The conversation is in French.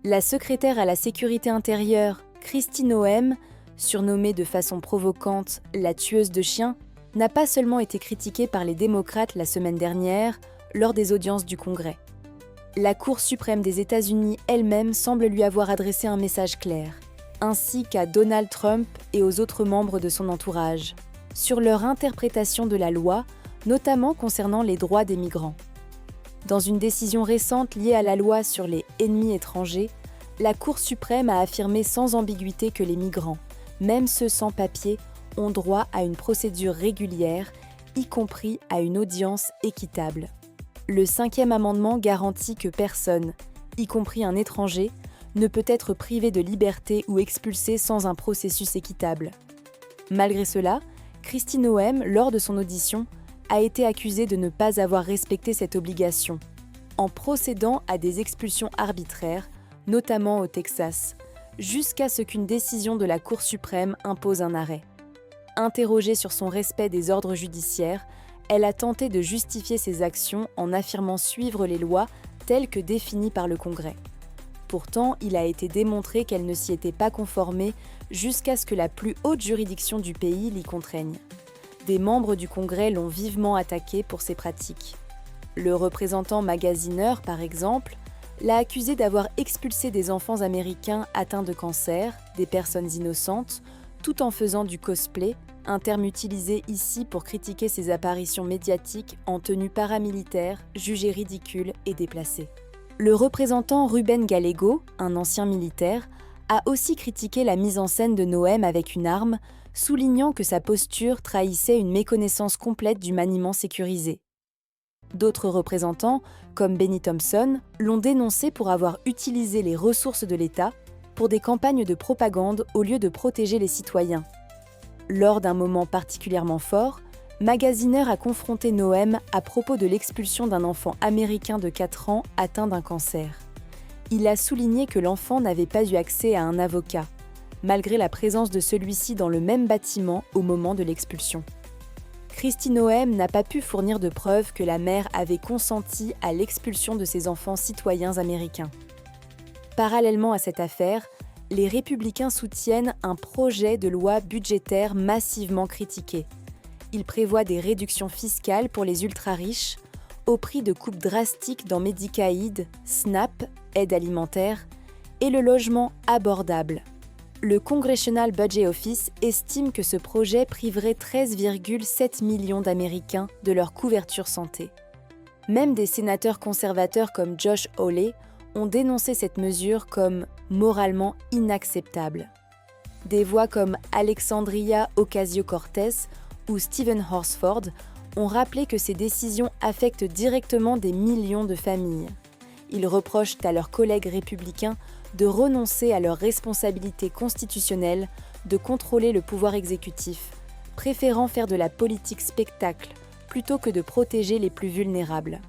La secrétaire à la sécurité intérieure, Kristi Noem, surnommée de façon provocante la tueuse de chiens, n'a pas seulement été critiquée par les démocrates la semaine dernière lors des audiences du Congrès. La Cour suprême des États-Unis elle-même semble lui avoir adressé un message clair, ainsi qu'à Donald Trump et aux autres membres de son entourage, sur leur interprétation de la loi, notamment concernant les droits des migrants. Dans une décision récente liée à la loi sur les ennemis étrangers, la Cour suprême a affirmé sans ambiguïté que les migrants, même ceux sans papier, ont droit à une procédure régulière, y compris à une audience équitable. Le 5e amendement garantit que personne, y compris un étranger, ne peut être privé de liberté ou expulsé sans un processus équitable. Malgré cela, Kristi Noem, lors de son audition, a été accusée de ne pas avoir respecté cette obligation, en procédant à des expulsions arbitraires, notamment au Texas, jusqu'à ce qu'une décision de la Cour suprême impose un arrêt. Interrogée sur son respect des ordres judiciaires, elle a tenté de justifier ses actions en affirmant suivre les lois telles que définies par le Congrès. Pourtant, il a été démontré qu'elle ne s'y était pas conformée jusqu'à ce que la plus haute juridiction du pays l'y contraigne. Des membres du Congrès l'ont vivement attaquée pour ces pratiques. Le représentant magazineur, par exemple, l'a accusée d'avoir expulsé des enfants américains atteints de cancer, des personnes innocentes, tout en faisant du cosplay, un terme utilisé ici pour critiquer ses apparitions médiatiques en tenue paramilitaire, jugées ridicules et déplacées. Le représentant Ruben Gallego, un ancien militaire, a aussi critiqué la mise en scène de Noem avec une arme, soulignant que sa posture trahissait une méconnaissance complète du maniement sécurisé. D'autres représentants, comme Benny Thompson, l'ont dénoncé pour avoir utilisé les ressources de l'État pour des campagnes de propagande au lieu de protéger les citoyens. Lors d'un moment particulièrement fort, Magaziner a confronté Noem à propos de l'expulsion d'un enfant américain de 4 ans atteint d'un cancer. Il a souligné que l'enfant n'avait pas eu accès à un avocat, malgré la présence de celui-ci dans le même bâtiment au moment de l'expulsion. Kristi Noem n'a pas pu fournir de preuves que la mère avait consenti à l'expulsion de ses enfants citoyens américains. Parallèlement à cette affaire, les républicains soutiennent un projet de loi budgétaire massivement critiqué. Il prévoit des réductions fiscales pour les ultra-riches, au prix de coupes drastiques dans Medicaid, SNAP, aide alimentaire, et le logement abordable. Le Congressional Budget Office estime que ce projet priverait 13,7 millions d'Américains de leur couverture santé. Même des sénateurs conservateurs comme Josh Hawley ont dénoncé cette mesure comme moralement inacceptable. Des voix comme Alexandria Ocasio-Cortez ou Stephen Horsford ont rappelé que ces décisions affectent directement des millions de familles. Ils reprochent à leurs collègues républicains de renoncer à leurs responsabilités constitutionnelles de contrôler le pouvoir exécutif, préférant faire de la politique spectacle plutôt que de protéger les plus vulnérables.